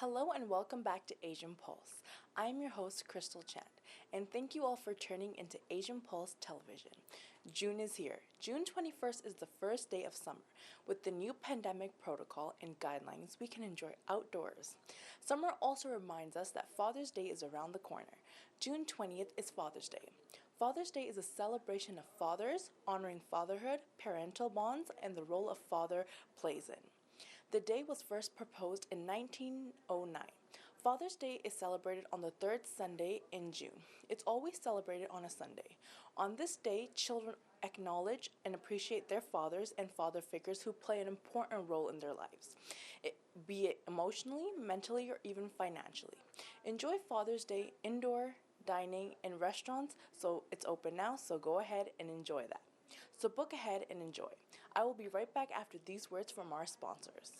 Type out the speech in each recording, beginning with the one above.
Hello and welcome back to Asian Pulse. I'm your host, Crystal Chand, and thank you all for turning into Asian Pulse Television. June is here. June 21st is the first day of summer. With the new pandemic protocol and guidelines, we can enjoy outdoors. Summer also reminds us that Father's Day is around the corner. June 20th is Father's Day. Father's Day is a celebration of fathers, honoring fatherhood, parental bonds, and the role a father plays in. The day was first proposed in 1909. Father's Day is celebrated on the third Sunday in June. It's always celebrated on a Sunday. On this day, children acknowledge and appreciate their fathers and father figures who play an important role in their lives, be it emotionally, mentally, or even financially. Enjoy Father's Day indoor, dining, in restaurants, so it's open now, so go ahead and enjoy that. So book ahead and enjoy. I will be right back after these words from our sponsors.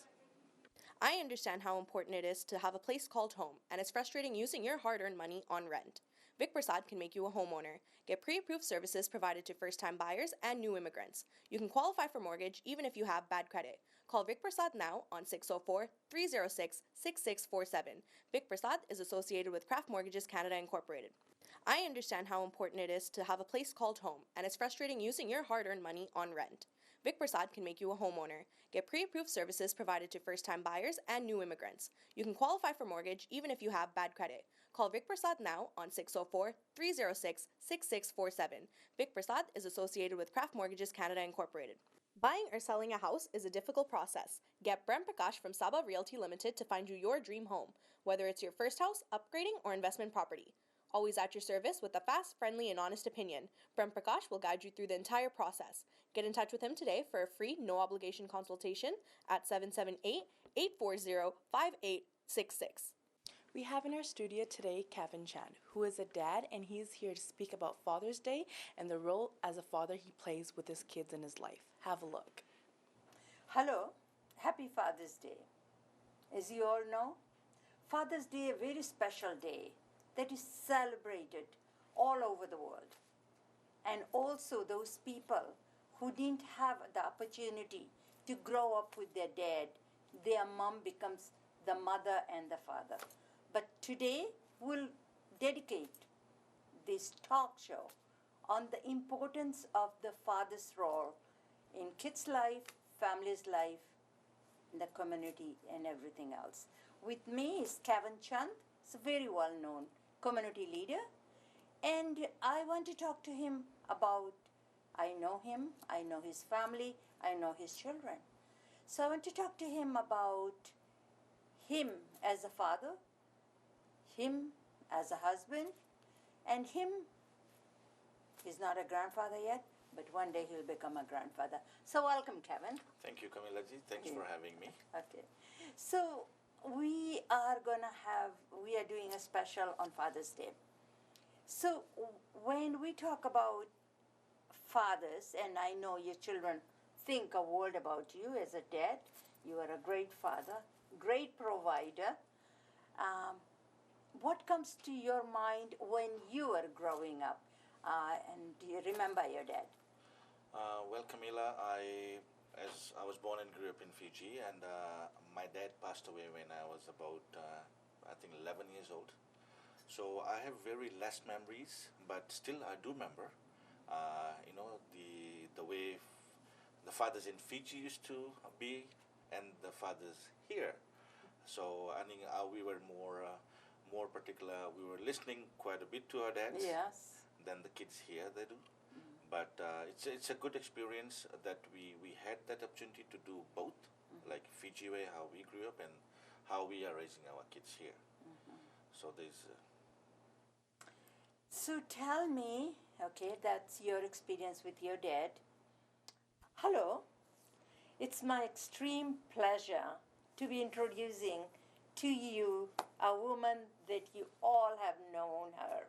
I understand how important it is to have a place called home, and it's frustrating using your hard-earned money on rent. Vic Prasad can make you a homeowner. Get pre-approved services provided to first-time buyers and new immigrants. You can qualify for mortgage even if you have bad credit. Call Vic Prasad now on 604-306-6647. Vic Prasad is associated with Craft Mortgages Canada Incorporated. I understand how important it is to have a place called home, and it's frustrating using your hard-earned money on rent. Vic Prasad can make you a homeowner. Get pre-approved services provided to first-time buyers and new immigrants. You can qualify for mortgage even if you have bad credit. Call Vic Prasad now on 604-306-6647. Vic Prasad is associated with Craft Mortgages Canada Incorporated. Buying or selling a house is a difficult process. Get Brem Prakash from Saba Realty Limited to find you your dream home, whether it's your first house, upgrading, or investment property. Always at your service with a fast, friendly, and honest opinion. Brem Prakash will guide you through the entire process. Get in touch with him today for a free, no-obligation consultation at 778-840-5866. We have in our studio today Kevin Chan, who is a dad, and he is here to speak about Father's Day and the role as a father he plays with his kids in his life. Have a look. Hello, happy Father's Day. As you all know, Father's Day is a very special day that is celebrated all over the world. And also those people who didn't have the opportunity to grow up with their dad, their mom becomes the mother and the father. But today we'll dedicate this talk show on the importance of the father's role in kids' life, family's life, in the community, and everything else. With me is Kevin Chand. He's a very well-known community leader. And I want to talk to him about, I know him, I know his family, I know his children. So I want to talk to him about him as a father, him as a husband, and him, he's not a grandfather yet, but one day he'll become a grandfather. So welcome, Kevin. Thank you, Kamilaji. Thanks for having me. Okay. So we are doing a special on Father's Day. So when we talk about fathers, and I know your children think a world about you as a dad, you are a great father, great provider. What comes to your mind when you are growing up? And do you remember your dad? Well, Camila, as I was born and grew up in Fiji, and my dad passed away when I was about, I think, 11 years old. So I have very less memories, but still I do remember, the way the fathers in Fiji used to be and the fathers here. So I think we were more particular. We were listening quite a bit to our dads. Yes. Than the kids here they do. But it's a good experience that we had that opportunity to do both, like Fiji way, how we grew up, and how we are raising our kids here. So there's... So tell me, okay, that's your experience with your dad. Hello, it's my extreme pleasure to be introducing to you a woman that you all have known her,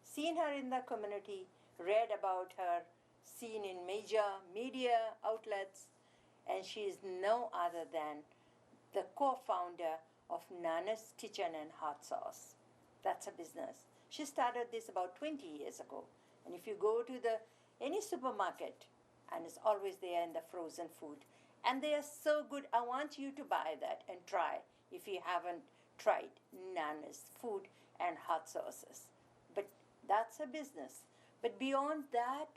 seen her in the community, read about her, seen in major media outlets, and she is no other than the co-founder of Nana's Kitchen and Hot Sauce. That's a business. She started this about 20 years ago. And if you go to any supermarket, and it's always there in the frozen food, and they are so good. I want you to buy that and try if you haven't tried nanas, food, and hot sauces. But that's her business. But beyond that,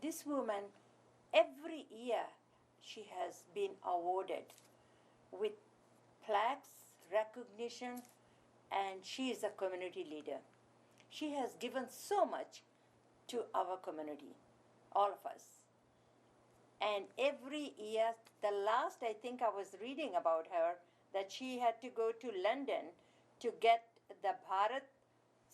this woman, every year, she has been awarded with plaques, recognition, and she is a community leader. She has given so much to our community, all of us. And every year, the last I think I was reading about her, that she had to go to London to get the Bharat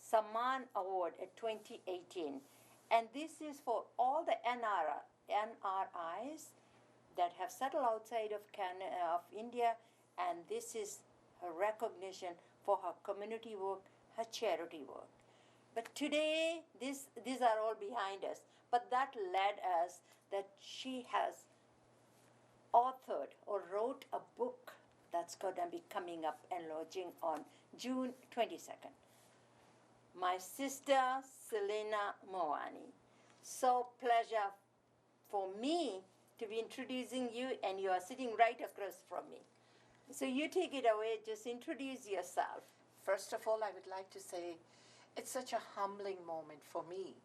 Samman Award at 2018. And this is for all the NRIs that have settled outside of of India, and this is her recognition for her community work, her charity work. But today, these are all behind us. But that led us that she has authored or wrote a book that's going to be coming up and launching on June 22nd. My sister, Selena Moani. So pleasure for me to be introducing you, and you are sitting right across from me. So you take it away, just introduce yourself. First of all, I would like to say it's such a humbling moment for me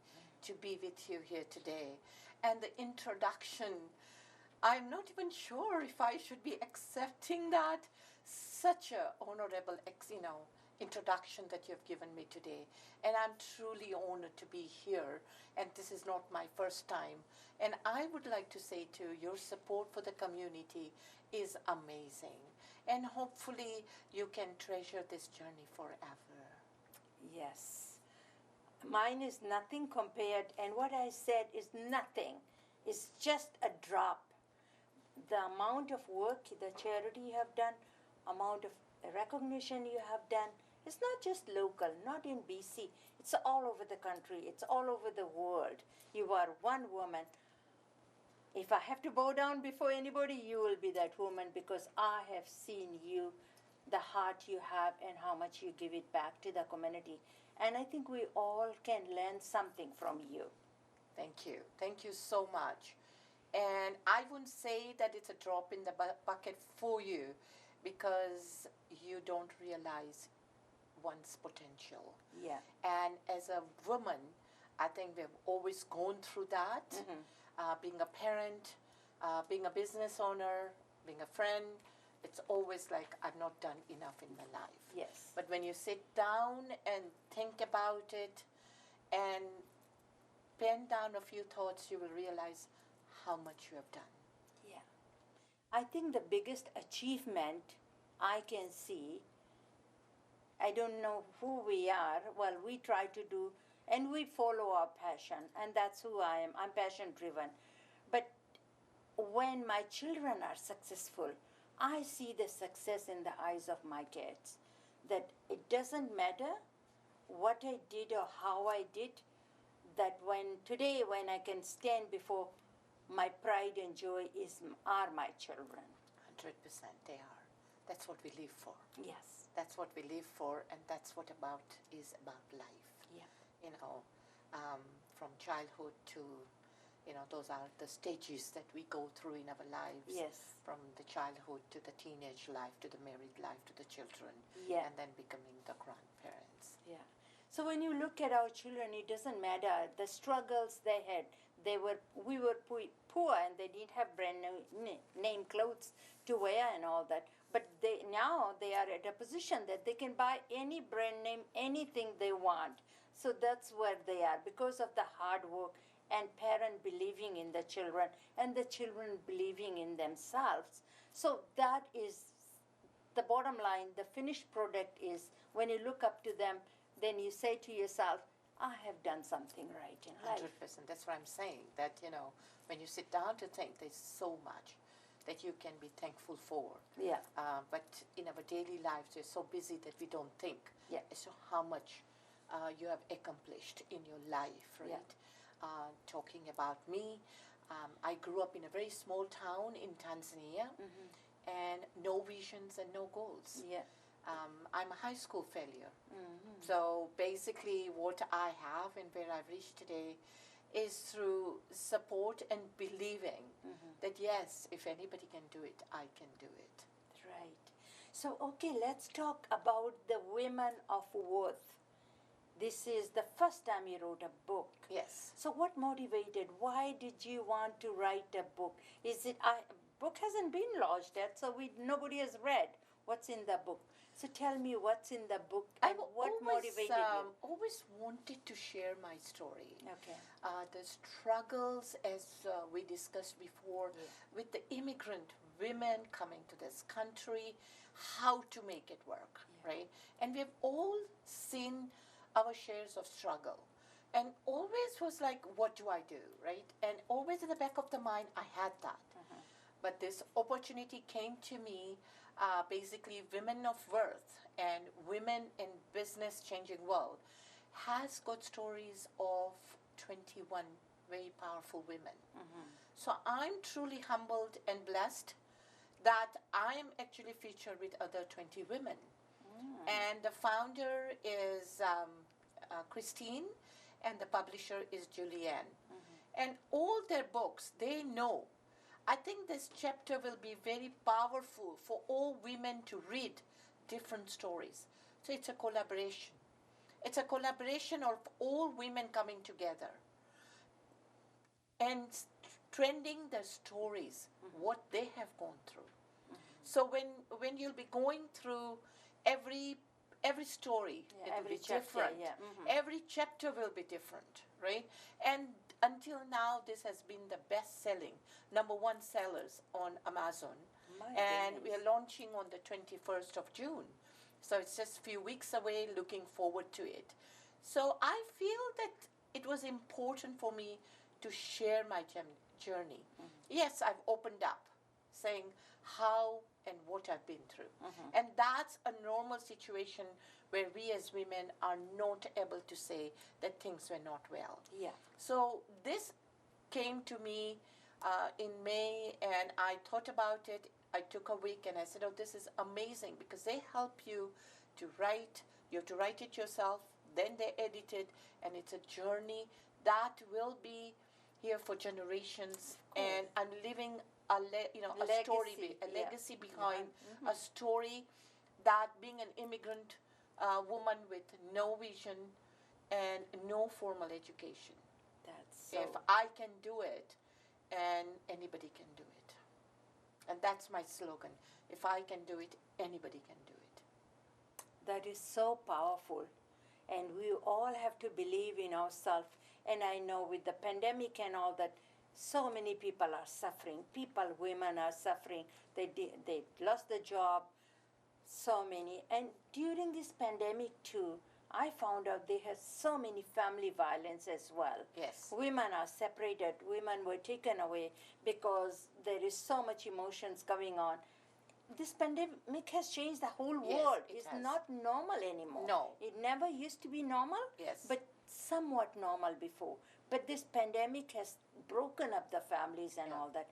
to be with you here today. And the introduction, I'm not even sure if I should be accepting that. Such a honorable, introduction that you've given me today. And I'm truly honored to be here. And this is not my first time. And I would like to say too, your support for the community is amazing. And hopefully you can treasure this journey forever. Yes. Mine is nothing compared, and what I said is nothing. It's just a drop. The amount of work, the charity you have done, amount of recognition you have done, it's not just local, not in BC. It's all over the country. It's all over the world. You are one woman. If I have to bow down before anybody, you will be that woman, because I have seen you, the heart you have, and how much you give it back to the community. And I think we all can learn something from you. Thank you. Thank you so much. And I wouldn't say that it's a drop in the bucket for you, because you don't realize one's potential. Yeah. And as a woman, I think we've always gone through that. Being a parent, being a business owner, being a friend, it's always like I've not done enough in my life. Yes. But when you sit down and think about it and pen down a few thoughts, you will realize how much you have done. Yeah. I think the biggest achievement I can see, I don't know who we are, well, we try to do, and we follow our passion, and that's who I am. I'm passion driven. But when my children are successful, I see the success in the eyes of my kids. That it doesn't matter what I did or how I did, that when I can stand before, my pride and joy are my children. 100% they are. That's what we live for. Yes. That's what we live for, and that's what is about life. Yeah. From childhood to, those are the stages that we go through in our lives. Yes. From the childhood to the teenage life, to the married life, to the children, Yeah. and then becoming the grandparents. Yeah. So when you look at our children, it doesn't matter the struggles they had. We were poor, and they didn't have brand name clothes to wear and all that. But now they are at a position that they can buy any brand name, anything they want. So that's where they are, because of the hard work and parent believing in the children and the children believing in themselves. So that is the bottom line. The finished product is, when you look up to them, then you say to yourself, I have done something right in life. 100%. That's what I'm saying. That, when you sit down to think, there's so much that you can be thankful for. Yeah. But in our daily lives, we're so busy that we don't think Yeah. as to how much you have accomplished in your life, right? Yeah. Talking about me, I grew up in a very small town in Tanzania, and no visions and no goals. Yeah. I'm a high school failure. So basically what I have and where I've reached today is through support and believing that yes, if anybody can do it, I can do it. Right. So, okay, let's talk about the women of worth. This is the first time you wrote a book. Yes. So, what motivated? Why did you want to write a book? Is it a book hasn't been launched yet, so nobody has read what's in the book. So, tell me what's in the book and what motivated you. Always wanted to share my story. Okay. The struggles, as we discussed before, with the immigrant women coming to this country, how to make it work, right? And we've all seen our shares of struggle. And always was like, what do I do, right? And always in the back of the mind, I had that. But this opportunity came to me, basically Women of Worth and Women in Business Changing World has got stories of 21 very powerful women. So I'm truly humbled and blessed that I am actually featured with other 20 women. And the founder is Christine, and the publisher is Julianne. And all their books, they know. I think this chapter will be very powerful for all women to read different stories. So it's a collaboration. It's a collaboration of all women coming together and trending their stories, what they have gone through. So when you'll be going through every story, it will every be chapter, different. Every chapter will be different, right? And until now, this has been the best-selling, #1 sellers on Amazon. And we are launching on the 21st of June. So it's just a few weeks away, looking forward to it. So I feel that it was important for me to share my journey. Yes, I've opened up, saying how and what I've been through. And that's a normal situation where we as women are not able to say that things were not well. So this came to me in May, and I thought about it. I took a week and I said, oh, this is amazing, because they help you to write. You have to write it yourself, then they edit it, and it's a journey that will be here for generations. And I'm living a story, a legacy behind a story that being an immigrant woman with no vision and no formal education. If I can do it, and anybody can do it. And that's my slogan. If I can do it, anybody can do it. That is so powerful. And we all have to believe in ourselves. And I know with the pandemic and all that, so many people are suffering. Women are suffering. They lost their job. So many. And during this pandemic too, I found out they had so many family violence as well. Yes. Women are separated. Women were taken away because there is so much emotions going on. This pandemic has changed the whole world. It's not normal anymore. No. It never used to be normal. Yes. But somewhat normal before. But this pandemic has broken up the families and all that.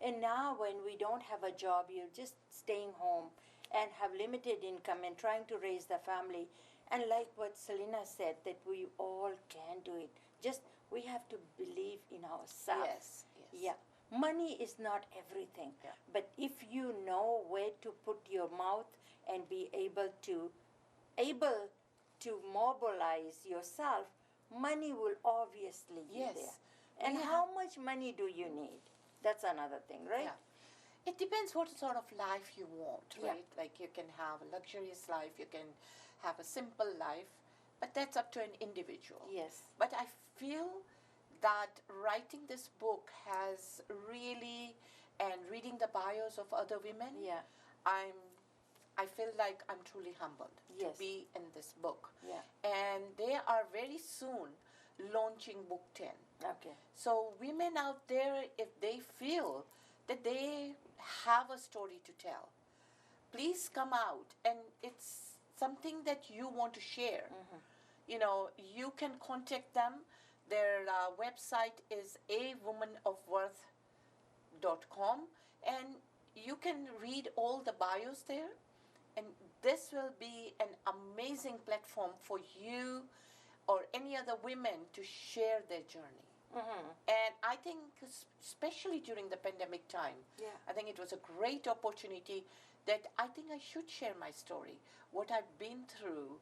And now when we don't have a job, you're just staying home and have limited income and trying to raise the family. And like what Selena said, that we all can do it. Just we have to believe in ourselves. Yes. Money is not everything. But if you know where to put your mouth and be able to mobilize yourself, money will obviously be there. And how much money do you need? That's another thing, right? It depends what sort of life you want, right? Like you can have a luxurious life, you can have a simple life, but that's up to an individual. Yes. But I feel that writing this book has really, and reading the bios of other women, I feel like I'm truly humbled to be in this book. And they are very soon launching book 10. Okay. So women out there, if they feel that they have a story to tell, please come out. And it's something that you want to share. You know, you can contact them. Their website is awomanofworth.com, and you can read all the bios there. And this will be an amazing platform for you or any other women to share their journey. And I think, especially during the pandemic time, Yeah. I think it was a great opportunity that I think I should share my story, what I've been through.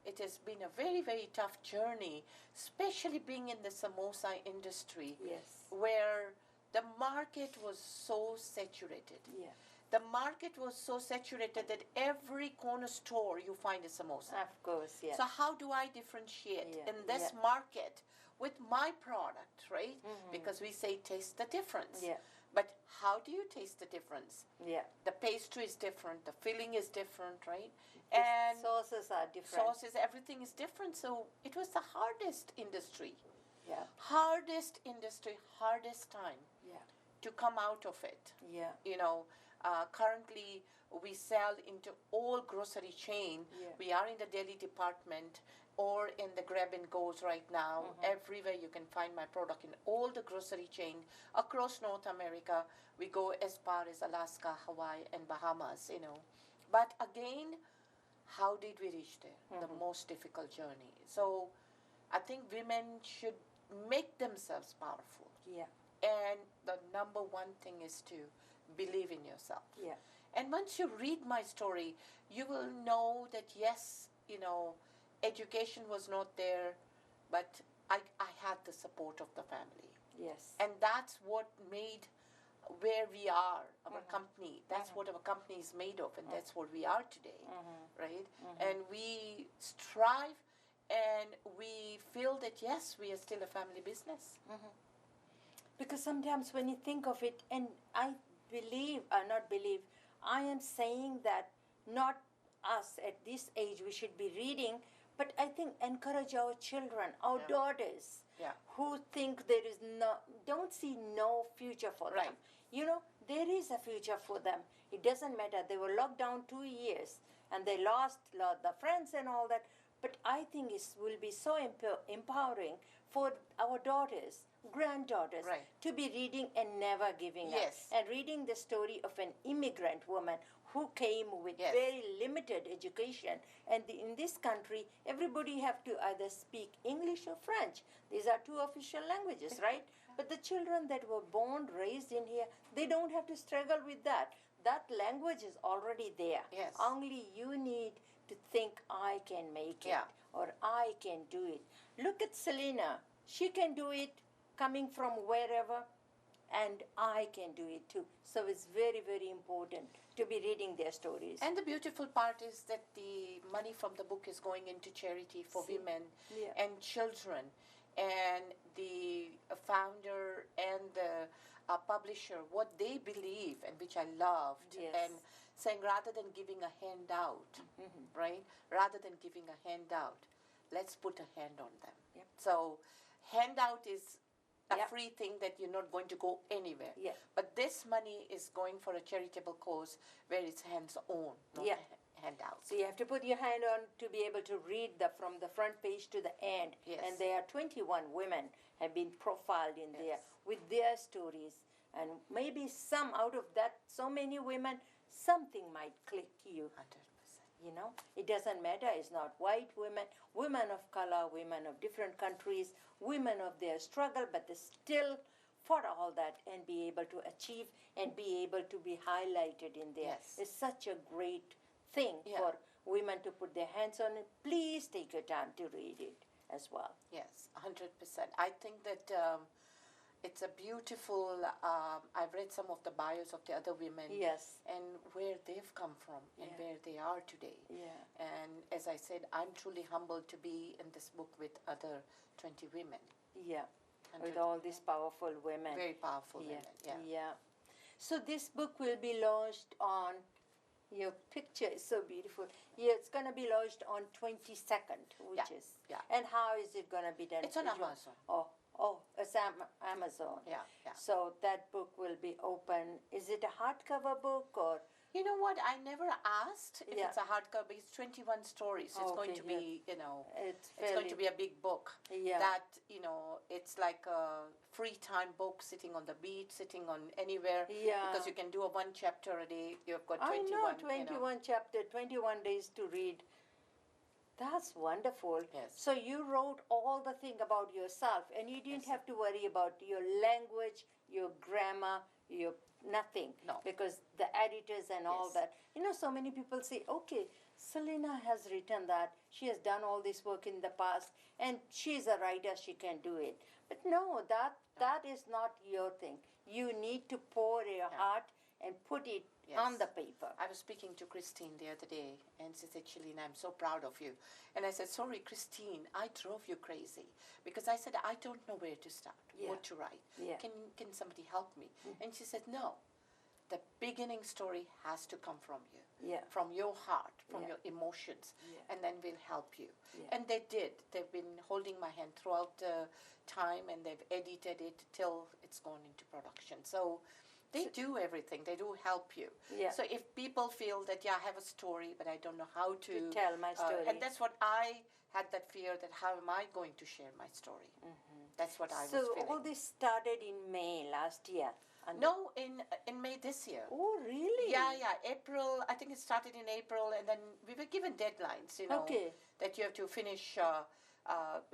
It has been a very, very tough journey, especially being in the samosa industry, Yes. where the market was so saturated. Yeah. The market was so saturated that every corner store you find a samosa. Of course, yeah. So how do I differentiate Yeah, in this yeah. market with my product, right? Because we say taste the difference. Yeah. But how do you taste the difference? Yeah. The pastry is different, the filling is different, right? And Sauces are different. sauces, everything is different. So it was the hardest industry. Yeah. Hardest industry, hardest time Yeah. to come out of it. Yeah. You know, currently we sell into all grocery chain. Yeah. We are in the deli department or in the grab and goes right now. Everywhere you can find my product in all the grocery chain across North America. We go as far as Alaska, Hawaii, and Bahamas. You know, but again, how did we reach there? The most difficult journey. So, I think women should make themselves powerful. Yeah. And the number one thing is to believe in yourself. Yeah. And once you read my story, you will know that yes, you know, education was not there, but I had the support of the family. Yes. And that's what made where we are, our company. That's what our company is made of, and that's what we are today, right? And we strive and we feel that yes, we are still a family business. Because sometimes when you think of it, and I believe, not believe, I am saying that not us at this age we should be reading, but I think encourage our children, our daughters, Yeah. who think there is don't see no future for them. Right. You know, there is a future for them. It doesn't matter. They were locked down 2 years and they lost the friends and all that. But I think it will be so empowering for our daughters, granddaughters, Right. to be reading and never giving Yes. up. And reading the story of an immigrant woman who came with Yes. very limited education. And in this country, everybody have to either speak English or French. These are two official languages, right? But the children that were born, raised in here, they don't have to struggle with that. That language is already there. Yes. Only you need to think, I can make it, Yeah. or I can do it. Look at Selena. She can do it coming from wherever, and I can do it too. So it's very, very important to be reading their stories. And the beautiful part is that the money from the book is going into charity for women Yeah. and children. And the founder and the publisher, what they believe, and which I loved, Yes. and saying rather than giving a handout, right? Rather than giving a handout, let's put a hand on them. Yep. So, handout is a Yep. free thing that you're not going to go anywhere. Yeah. But this money is going for a charitable cause where it's hands-on, not Yeah. handouts. So you have to put your hand on to be able to read from the front page to the end. Yes. And there are 21 women have been profiled in there Yes. with their stories. And maybe some out of that, so many women, something might click you. 100%. You know, it doesn't matter. It's not white women, women of color, women of different countries, women of their struggle, but they still fought all that and be able to achieve and be able to be highlighted in there. Yes. It's such a great thing Yeah. for women to put their hands on it. Please take your time to read it as well. Yes, 100%. I think that it's a beautiful. I've read some of the bios of the other women. Yes. And where they've come from and Yeah. where they are today. Yeah. And as I said, I'm truly humbled to be in this book with other 20 women. Yeah. With 100 all these powerful women. Very powerful Yeah. women. Yeah. Yeah. So this book will be launched on, your picture is so beautiful. Yeah, it's going to be launched on 22nd, which Yeah, is. yeah. And how is it going to be done? It's on Is it- Amazon. Oh, it's Amazon. Yeah, yeah. So that book will be open. Is it a hardcover book or? You know what? I never asked if Yeah. it's a hardcover, but it's 21 stories. So it's going Okay, to be, It's it's going to be a big book. Yeah. That, it's like a free time book sitting on the beach, sitting on anywhere. Yeah. Because you can do a one chapter a day. You've got I 21. know, 21 chapter, 21 days to read. That's wonderful. Yes. So you wrote all the thing about yourself, and you didn't Yes. have to worry about your language, your grammar, your nothing. No. Because the editors and all Yes. that. You know, so many people say, okay, Selena has written that. She has done all this work in the past, and she's a writer. She can do it. But no, that is not your thing. You need to pour your heart and put it on Yes. the paper. I was speaking to Christine the other day, and she said, Shalina, I'm so proud of you. And I said, sorry, Christine, I drove you crazy. Because I said, I don't know where to start, Yeah. what to write. Yeah. Can somebody help me? And she said, no. The beginning story has to come from you. Yeah. From your heart, from Yeah. your emotions. Yeah. And then we'll help you. Yeah. And they did. They've been holding my hand throughout the time, and they've edited it till it's gone into production. So they do everything. They do help you. Yeah. So if people feel that, yeah, I have a story, but I don't know how to tell my story. and that's what I had, that fear that how am I going to share my story? That's what I was So feeling. all this started in May last year. And No, in May this year. Oh, really? Yeah, April. I think it started in April, and then we were given deadlines. You know, Okay. that you have to finish writing.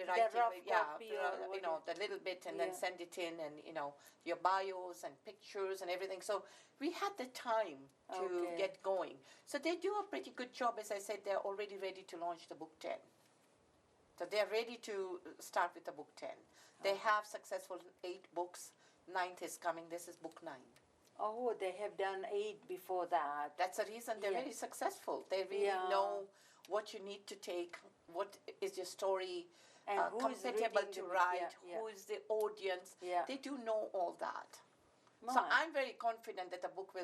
rough yeah, copy or you know, the little bit, and then Yeah. send it in, and you know, your bios and pictures and everything. So we had the time to Okay. get going. So they do a pretty good job. As I said, they're already ready to launch the book 10. So they're ready to start with the book 10. They have successful 8 books. 9th is coming. This is book 9. Oh, they have done 8 before that. That's the reason they're Yeah. very successful. They really Yeah. know what you need to take, what is your story And who is comfortable reading to the book. write, Yeah, who is the audience. Yeah. They do know all that. So My. I'm very confident that the book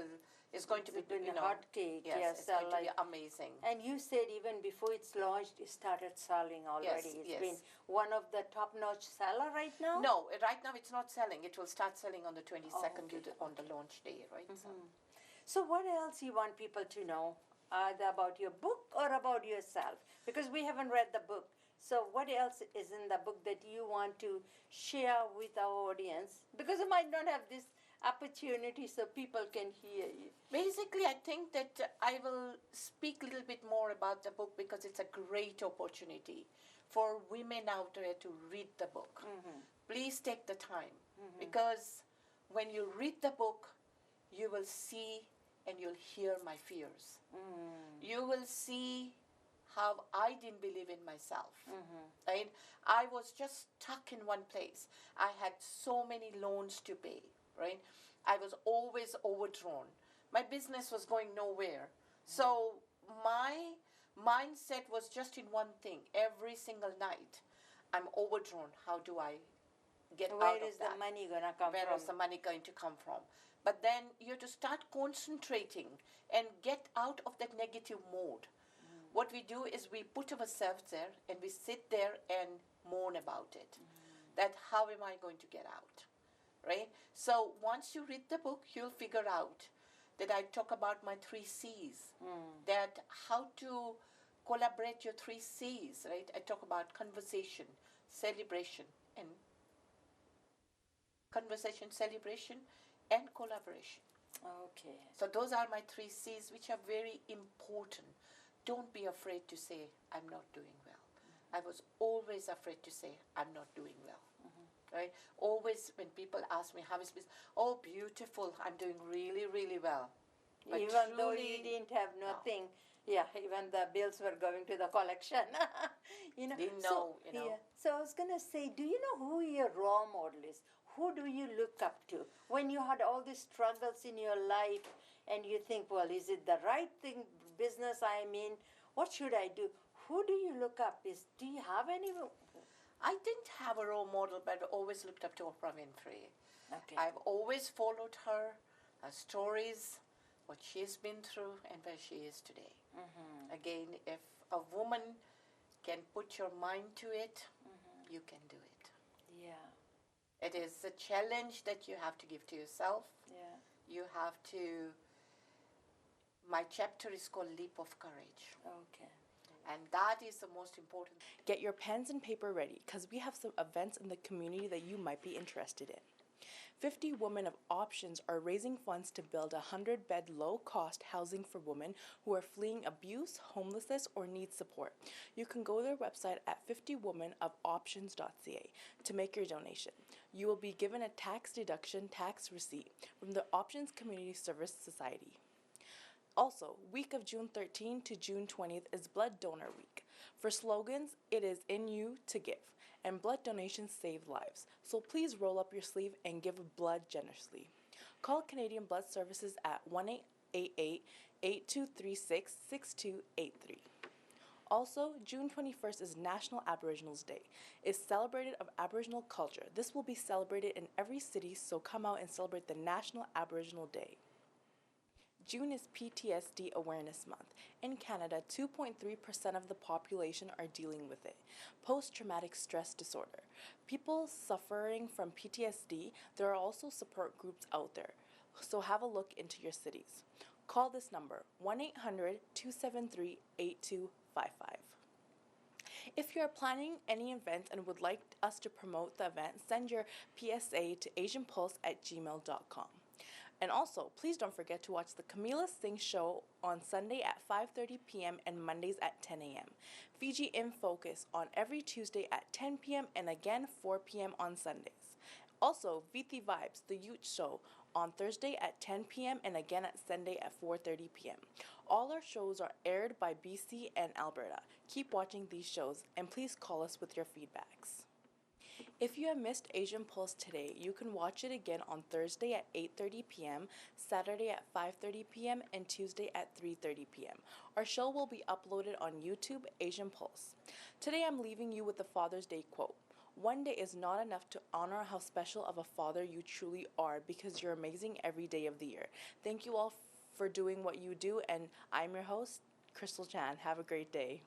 is going to be, It's been you a know, hot cake, yes, yes, it's going to be like- amazing. And you said even before it's launched, it started selling already. It's yes. been one of the top-notch seller right now? No, right now it's not selling. It will start selling on the 22nd okay, on the launch day, right? So what else you want people to know either about your book or about yourself? Because we haven't read the book. So what else is in the book that you want to share with our audience? Because you might not have this opportunity so people can hear you. Basically, I think that I will speak a little bit more about the book because it's a great opportunity for women out there to read the book. Please take the time because when you read the book, you will see and you'll hear my fears. You will see how I didn't believe in myself. Right? I was just stuck in one place. I had so many loans to pay. Right? I was always overdrawn. My business was going nowhere. So my mindset was just in one thing. Every single night, I'm overdrawn. How do I get out Where of is that? the money going to come Where from? is the money going to come from? But then you have to start concentrating and get out of that negative mode. What we do is we put ourselves there and we sit there and moan about it. That how am I going to get out? Right? So once you read the book, you'll figure out that I talk about my 3 C's. That how to collaborate your 3 C's, right? I talk about conversation, celebration, and collaboration. Okay. So those are my 3 C's, which are very important. Don't be afraid to say, I'm not doing well. I was always afraid to say, I'm not doing well. Right? Always when people ask me, how is business? Oh, beautiful. I'm doing really, really well. But Even though you truly, didn't have nothing, yeah, even the bills were going to the collection. you know, Didn't so, know, you know. Yeah, so I was gonna say, do you know who your role model is? Who do you look up to when you had all these struggles in your life, and you think, well, is it the right thing, business I'm in? What should I do? Who do you look up? Do you have any? I didn't have a role model, but I always looked up to Oprah Winfrey. Okay. I've always followed her stories, what she's been through, and where she is today. Again, if a woman can put your mind to it, you can do it. Yeah. It is a challenge that you have to give to yourself. Yeah. You have to. My chapter is called Leap of Courage. Okay. And that is the most important. Get your pens and paper ready because we have some events in the community that you might be interested in. 50 Women of Options are raising funds to build a 100-bed low-cost housing for women who are fleeing abuse, homelessness, or need support. You can go to their website at 50womenofoptions.ca to make your donation. You will be given a tax deduction tax receipt from the Options Community Service Society. Also, week of June 13 to June 20th is Blood Donor Week. For slogans, it is in you to give, and blood donations save lives. So please roll up your sleeve and give blood generously. Call Canadian Blood Services at 1-888-8236-6283. Also, June 21st is National Aboriginals Day. It's celebrated of Aboriginal culture. This will be celebrated in every city, so come out and celebrate the National Aboriginal Day. June is PTSD Awareness Month. In Canada, 2.3% of the population are dealing with it. Post-traumatic stress disorder. People suffering from PTSD, there are also support groups out there, so have a look into your cities. Call this number, 1-800-273-8255. If you are planning any event and would like us to promote the event, send your PSA to asianpulse@gmail.com. And also, please don't forget to watch the Camila Singh Show on Sunday at 5:30 p.m. and Mondays at 10 a.m. Fiji in Focus on every Tuesday at 10 p.m. and again 4 p.m. on Sundays. Also, VT Vibes, the Youth Show, on Thursday at 10 p.m. and again at Sunday at 4:30 p.m. All our shows are aired by BC and Alberta. Keep watching these shows and please call us with your feedbacks. If you have missed Asian Pulse today, you can watch it again on Thursday at 8:30 p.m., Saturday at 5:30 p.m., and Tuesday at 3:30 p.m. Our show will be uploaded on YouTube, Asian Pulse. Today I'm leaving you with the Father's Day quote. One day is not enough to honor how special of a father you truly are because you're amazing every day of the year. Thank you all for doing what you do, and I'm your host, Crystal Chan. Have a great day.